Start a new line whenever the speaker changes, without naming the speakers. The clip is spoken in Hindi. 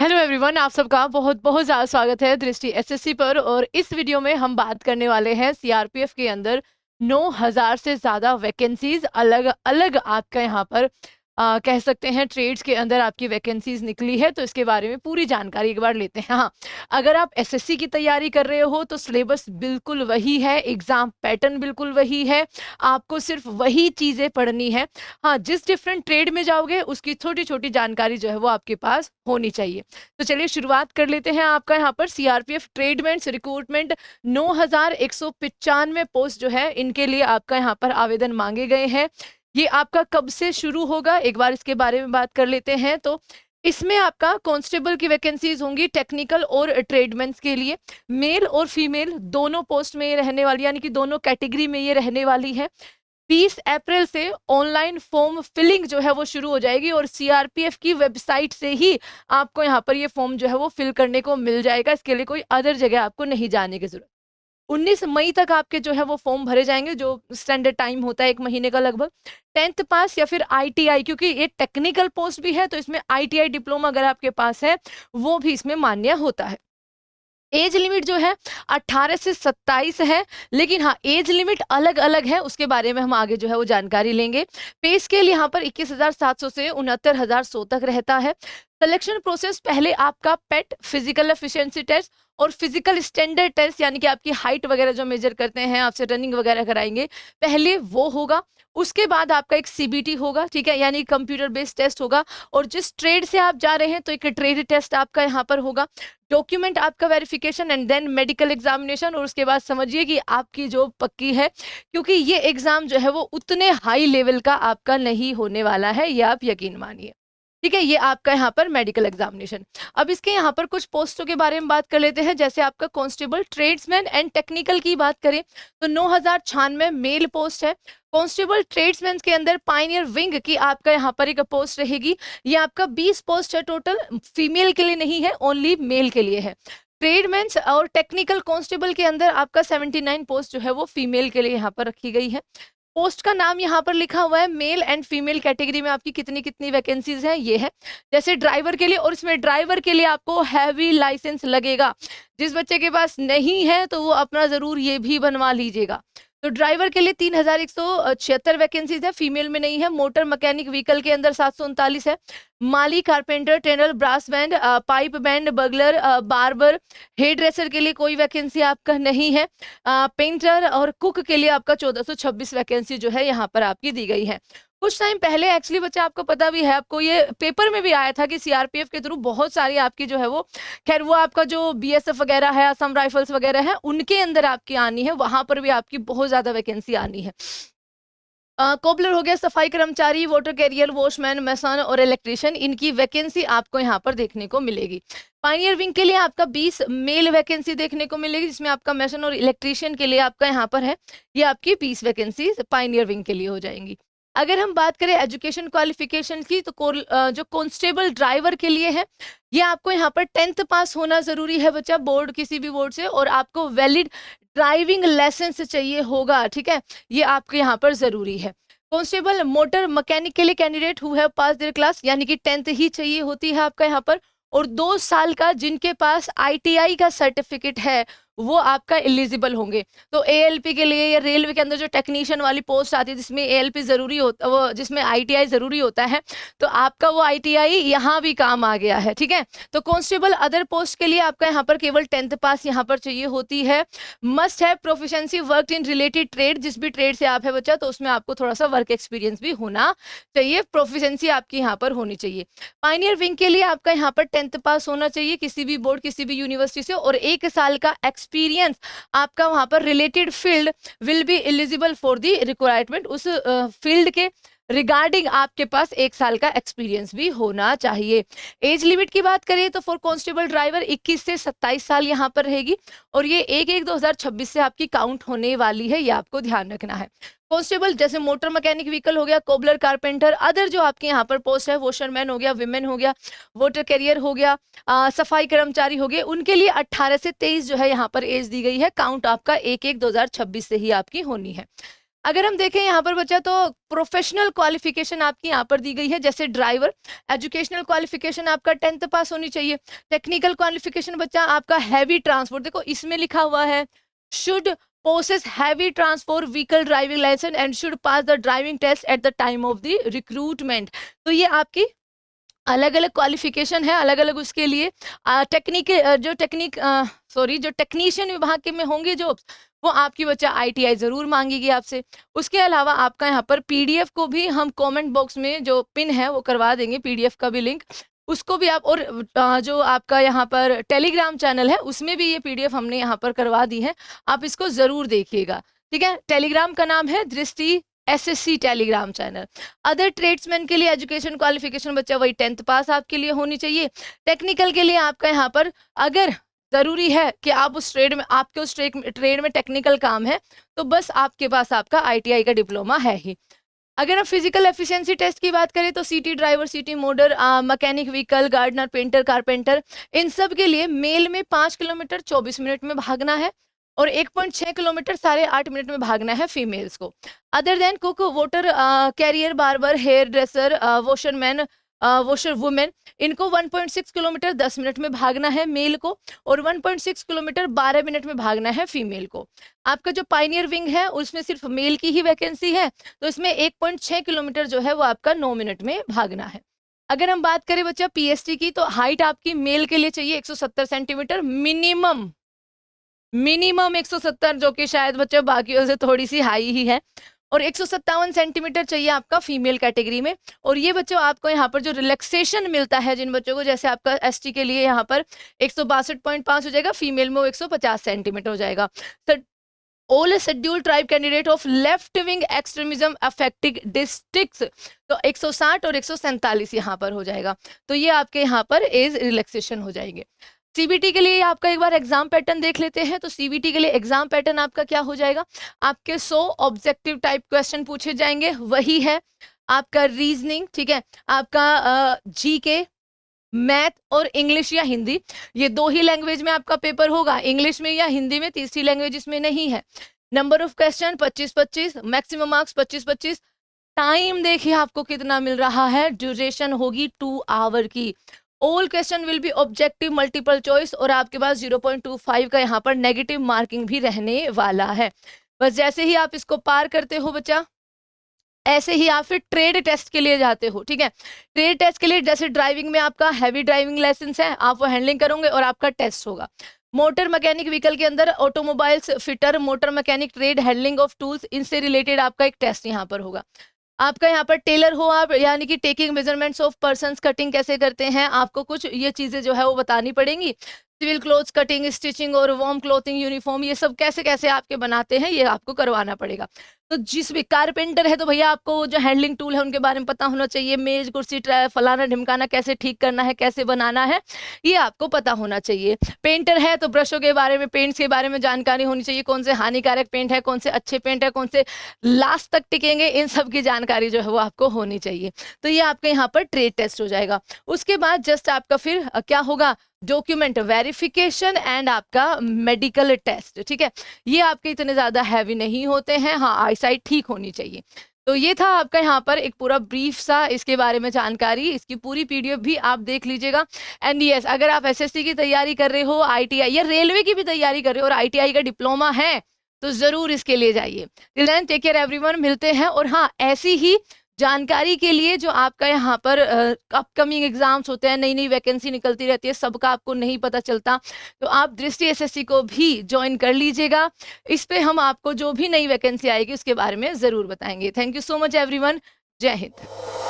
हेलो एवरीवन, आप सबका बहुत बहुत ज़्यादा स्वागत है दृष्टि एसएससी पर। और इस वीडियो में हम बात करने वाले हैं सीआरपीएफ के अंदर 9000 से ज़्यादा वैकेंसीज अलग अलग आपका यहाँ पर कह सकते हैं ट्रेड्स के अंदर आपकी वैकेंसीज निकली है। तो इसके बारे में पूरी जानकारी एक बार लेते हैं। हाँ, अगर आप एसएससी की तैयारी कर रहे हो तो सिलेबस बिल्कुल वही है, एग्जाम पैटर्न बिल्कुल वही है, आपको सिर्फ वही चीज़ें पढ़नी है। हाँ, जिस डिफरेंट ट्रेड में जाओगे उसकी छोटी छोटी जानकारी जो है वो आपके पास होनी चाहिए। तो चलिए शुरुआत कर लेते हैं। आपका यहाँ पर सीआरपीएफ ट्रेडमेंट्स रिक्रूटमेंट 9195 पोस्ट जो है इनके लिए आपका यहाँ पर आवेदन मांगे गए हैं। ये आपका कब से शुरू होगा एक बार इसके बारे में बात कर लेते हैं। तो इसमें आपका कांस्टेबल की वैकेंसीज होंगी टेक्निकल और ट्रेडमेंट्स के लिए। मेल और फीमेल दोनों पोस्ट में ये रहने वाली, यानी कि दोनों कैटेगरी में ये रहने वाली है। 20 अप्रैल से ऑनलाइन फॉर्म फिलिंग जो है वो शुरू हो जाएगी और सीआरपीएफ की वेबसाइट से ही आपको यहाँ पर ये फॉर्म जो है वो फिल करने को मिल जाएगा। इसके लिए कोई अदर जगह आपको नहीं जाने की जरूरत। 19 मई तक आपके जो है वो फॉर्म भरे जाएंगे, जो स्टैंडर्ड टाइम होता है 1 महीने का लगभग। 10th पास या फिर आईटीआई, क्योंकि ये टेक्निकल पोस्ट भी है तो इसमें आईटीआई डिप्लोमा अगर आपके पास है वो भी इसमें मान्य होता है। एज लिमिट जो है 18 से 27 है, लेकिन हाँ एज लिमिट अलग अलग है, उसके बारे में हम आगे जो है वो जानकारी लेंगे। पे स्केल यहाँ पर 21,700 से 69,100 तक रहता है। सिलेक्शन प्रोसेस पहले आपका पेट फिजिकल एफिशिएंसी टेस्ट और फिजिकल स्टैंडर्ड टेस्ट, यानी कि आपकी हाइट वगैरह जो मेजर करते हैं, आपसे रनिंग वगैरह कराएंगे, पहले वो होगा। उसके बाद आपका एक सीबीटी होगा, ठीक है, यानी कंप्यूटर बेस्ड टेस्ट होगा। और जिस ट्रेड से आप जा रहे हैं तो एक ट्रेड टेस्ट आपका यहाँ पर होगा। डॉक्यूमेंट आपका verification and then medical examination. और उसके बाद समझिए कि आपकी जॉब पक्की है, क्योंकि ये एग्जाम जो है वो उतने हाई लेवल का आपका नहीं होने वाला है, ये आप यकीन मानिए। ठीक है, ये आपका यहाँ पर मेडिकल एग्जामिनेशन। अब इसके यहाँ पर कुछ पोस्टों के बारे में बात कर लेते हैं। जैसे आपका कांस्टेबल ट्रेड्समैन एंड टेक्निकल की बात करें तो 9096 मेल पोस्ट है। कांस्टेबल ट्रेड्समैन के अंदर पाइनियर विंग की आपका यहाँ पर एक पोस्ट रहेगी। ये आपका 20 पोस्ट है टोटल, फीमेल के लिए नहीं है, ओनली मेल के लिए है। ट्रेडमैन्स और टेक्निकल कांस्टेबल के अंदर आपका 79 पोस्ट जो है वो फीमेल के लिए यहाँ पर रखी गई है। पोस्ट का नाम यहाँ पर लिखा हुआ है, मेल एंड फीमेल कैटेगरी में आपकी कितनी कितनी वैकेंसीज हैं ये है। जैसे ड्राइवर के लिए, और इसमें ड्राइवर के लिए आपको हैवी लाइसेंस लगेगा। जिस बच्चे के पास नहीं है तो वो अपना जरूर ये भी बनवा लीजिएगा। तो ड्राइवर के लिए 3176 वैकेंसीज है, फीमेल में नहीं है। मोटर मैकेनिक व्हीकल के अंदर 739 है। माली, carpenter, tailor, brass band, pipe band, bugler, barber, hair dresser के लिए कोई वैकेंसी आपका नहीं है। पेंटर और कुक के लिए आपका 1426 वैकेंसी जो है यहाँ पर आपकी दी गई है। कुछ टाइम पहले एक्चुअली बच्चा आपको पता भी है, आपको ये पेपर में भी आया था कि सीआरपीएफ के थ्रू बहुत सारी आपकी जो है वो, खैर वो आपका जो बीएसएफ वगैरह है, असम राइफल्स वगैरह है, उनके अंदर आपकी आनी है, वहां पर भी आपकी बहुत ज्यादा वैकेंसी आनी है। कोबलर हो गया, सफाई कर्मचारी, वाटर कैरियर, वॉशमैन, मैसन और इलेक्ट्रिशियन, इनकी वैकेंसी आपको यहाँ पर देखने को मिलेगी। पाइनियर विंग के लिए आपका 20 मेल वैकेंसी देखने को मिलेगी, जिसमें आपका मैसन और इलेक्ट्रिशियन के लिए आपका यहाँ पर है ये आपकी 20 वैकेंसी पाइनियर विंग के लिए हो जाएंगी। अगर हम बात करें एजुकेशन क्वालिफिकेशन की तो जो कांस्टेबल ड्राइवर के लिए है, ये आपको यहाँ पर 10th पास होना जरूरी है बच्चा, बोर्ड किसी भी बोर्ड से, और आपको वैलिड ड्राइविंग लाइसेंस चाहिए होगा, ठीक है, ये आपके यहाँ पर जरूरी है। कांस्टेबल मोटर मैकेनिक के लिए candidate who have pass their class, यानी कि 10th ही चाहिए होती है आपका यहाँ पर। और 2 साल का जिनके पास आईटीआई का सर्टिफिकेट है वो आपका एलिजिबल होंगे। तो एएलपी के लिए या रेलवे के अंदर जो टेक्नीशियन वाली पोस्ट आती है जिसमें एएलपी जरूरी होता, वो जिसमें आईटीआई जरूरी होता है, तो आपका वो आईटीआई यहाँ भी काम आ गया है, ठीक है। तो कांस्टेबल अदर पोस्ट के लिए आपका यहाँ पर केवल 10th पास यहाँ पर चाहिए होती है। मस्ट है proficiency work in related trade, जिस भी ट्रेड से आप है बच्चा तो उसमें आपको थोड़ा सा वर्क एक्सपीरियंस भी होना चाहिए, प्रोफिशिएंसी आपकी यहाँ पर होनी चाहिए। पाइनियर विंग के लिए आपका यहाँ पर 10th पास होना चाहिए किसी भी बोर्ड किसी भी यूनिवर्सिटी से, और 1 साल का एक्सपीरियंस आपका वहां पर related field will be eligible for the requirement, उस फील्ड के रिगार्डिंग आपके पास 1 साल का एक्सपीरियंस भी होना चाहिए। एज लिमिट की बात करें तो फॉर कांस्टेबल ड्राइवर 21 से 27 साल यहाँ पर रहेगी, और ये 1/1/2026 से आपकी काउंट होने वाली है, ये आपको ध्यान रखना है। कांस्टेबल जैसे मोटर मैकेनिक व्हीकल हो गया, कोबलर, कारपेंटर, अदर जो आपके यहाँ पर पोस्ट है, वॉशरमैन हो गया, विमेन हो गया, वाटर कैरियर हो गया, सफाई कर्मचारी हो गए, उनके लिए 18 से 23 जो है यहाँ पर एज दी गई है। काउंट आपका 1/1/2026 से ही आपकी होनी है। अगर हम देखें यहाँ पर बच्चा तो प्रोफेशनल क्वालिफिकेशन आपकी यहाँ पर दी गई है, जैसे ड्राइवर। एजुकेशनल क्वालिफिकेशन आपका 10th पास होनी चाहिए। टेक्निकल क्वालिफिकेशन बच्चा आपका हैवी ट्रांसपोर्ट, देखो इसमें लिखा हुआ है should possess heavy transport vehicle driving license and should pass the driving test at the time of the recruitment। तो ये आपकी अलग अलग क्वालिफिकेशन है, अलग अलग उसके लिए। जो टेक्नीशियन विभाग के में होंगे जॉब्स, वो आपकी बच्चा ITI जरूर मांगेगी आपसे। उसके अलावा आपका यहाँ पर PDF को भी हम कमेंट बॉक्स में जो पिन है वो करवा देंगे, PDF का भी लिंक, उसको भी आप, और जो आपका यहाँ पर टेलीग्राम चैनल है उसमें भी ये PDF हमने यहाँ पर करवा दी है, आप इसको जरूर देखिएगा, ठीक है। टेलीग्राम का नाम है दृष्टि SSC Telegram channel. Other tradesman के लिए एजुकेशन क्वालिफिकेशन बच्चा वही 10th पास आपके लिए होनी चाहिए। टेक्निकल के लिए आपका यहाँ पर अगर जरूरी है कि आप उस ट्रेड में, आपके उस ट्रेड में टेक्निकल काम है, तो बस आपके पास आपका ITI का डिप्लोमा है ही। अगर हम फिजिकल एफिशिएंसी टेस्ट की बात करें तो city driver, city motor, mechanic vehicle, gardener, painter, carpenter, इन सब के लिए मेल में 5 किलोमीटर 24 मिनट में भागना है और 1.6 किलोमीटर 8.5 मिनट में भागना है फीमेल्स को। Other than cook, water carrier, barber, hair dresser, washerman, washer women, इनको 1.6 किलोमीटर 10 मिनट में भागना है मेल को, और 1.6 किलोमीटर 12 मिनट में भागना है फीमेल को। आपका जो पाइनियर विंग है उसमें सिर्फ मेल की ही वैकेंसी है, तो इसमें 1.6 किलोमीटर जो है वो आपका 9 मिनट में भागना है। अगर हम बात करें बच्चा PST की, तो हाइट आपकी मेल के लिए चाहिए 170 सेंटीमीटर मिनिमम, 170, जो कि शायद बच्चों बाकियों से थोड़ी सी हाई ही है, और 157 सेंटीमीटर चाहिए आपका फीमेल कैटेगरी में। और ये बच्चों आपको यहाँ पर जो रिलैक्सेशन मिलता है जिन बच्चों को, जैसे आपका ST के लिए यहाँ पर 162.5 हो जाएगा, फीमेल में वो 150 सेंटीमीटर हो जाएगा। All scheduled tribe candidate of left wing extremism affecting districts, तो 160 और 147 यहाँ पर हो जाएगा। तो ये आपके यहाँ पर एज रिलैक्सेशन हो जाएंगे। CBT के लिए आपका एक बार एग्जाम पैटर्न देख लेते हैं। तो CBT के लिए एग्जाम पैटर्न आपका क्या हो जाएगा, आपके 100 ऑब्जेक्टिव टाइप क्वेश्चन पूछे जाएंगे, वही है आपका रीजनिंग, ठीक है, आपका GK, मैथ और इंग्लिश या हिंदी, ये 2 ही लैंग्वेज में आपका पेपर होगा, इंग्लिश में या हिंदी में, तीसरी लैंग्वेज इसमें नहीं है। Number of question 25-25, maximum marks 25-25। Time देखिए आपको कितना मिल रहा है, ड्यूरेशन होगी 2 आवर की। All question will be objective multiple choice, और आपके पास 0.25 का यहाँ पर नेगेटिव मार्किंग भी रहने वाला है। बस जैसे ही आप इसको पार करते हो बच्चा, ऐसे ही आप फिर ट्रेड टेस्ट के लिए जाते हो, ठीक है। ट्रेड टेस्ट के लिए जैसे ड्राइविंग में आपका हैवी ड्राइविंग लाइसेंस है, आप वो हैंडलिंग करोगे और आपका टेस्ट होगा। मोटर मैकेनिक व्हीकल के अंदर automobiles fitter, motor mechanic trade, handling of tools, इनसे रिलेटेड आपका एक टेस्ट यहाँ पर होगा। आपका यहाँ पर टेलर हो आप, यानी कि taking measurements of persons, cutting कैसे करते हैं, आपको कुछ ये चीजें जो है वो बतानी पड़ेंगी। सिविल क्लोथ्स कटिंग, स्टिचिंग और वार्म क्लोथिंग, यूनिफॉर्म, ये सब कैसे कैसे आपके बनाते हैं ये आपको करवाना पड़ेगा। तो जिस भी कारपेंटर है तो भैया आपको जो हैंडलिंग टूल है उनके बारे में पता होना चाहिए, मेज कुर्सी फलाना ढिमकाना कैसे ठीक करना है, कैसे बनाना है, ये आपको पता होना चाहिए। पेंटर है तो ब्रशों के बारे में, पेंट्स के बारे में जानकारी होनी चाहिए, कौन से हानिकारक पेंट है, कौन से अच्छे पेंट है, कौन से लास्ट तक टिकेंगे, इन सब की जानकारी जो है वो आपको होनी चाहिए। तो ये आपके यहाँ पर ट्रेड टेस्ट हो जाएगा। उसके बाद जस्ट आपका फिर क्या होगा, डॉक्यूमेंट वेरिफिकेशन एंड आपका मेडिकल टेस्ट, ठीक है। ये आपके इतने ज्यादा हैवी नहीं होते हैं, हाँ आईसाइट ठीक होनी चाहिए। तो ये था आपका यहाँ पर एक पूरा ब्रीफ सा इसके बारे में जानकारी, इसकी पूरी PDF भी आप देख लीजिएगा। एंड यस, अगर आप SSC की तैयारी कर रहे हो, ITI या रेलवे की भी तैयारी कर रहे हो और ITI का डिप्लोमा है तो जरूर इसके लिए जाइए। Till then take care everyone, मिलते हैं। और हाँ, ऐसी ही जानकारी के लिए जो आपका यहाँ पर अपकमिंग एग्जाम्स होते हैं, नई नई वैकेंसी निकलती रहती है, सबका आपको नहीं पता चलता, तो आप दृष्टि SSC को भी ज्वाइन कर लीजिएगा। इस पे हम आपको जो भी नई वैकेंसी आएगी उसके बारे में जरूर बताएंगे। Thank you so much everyone, जय हिंद।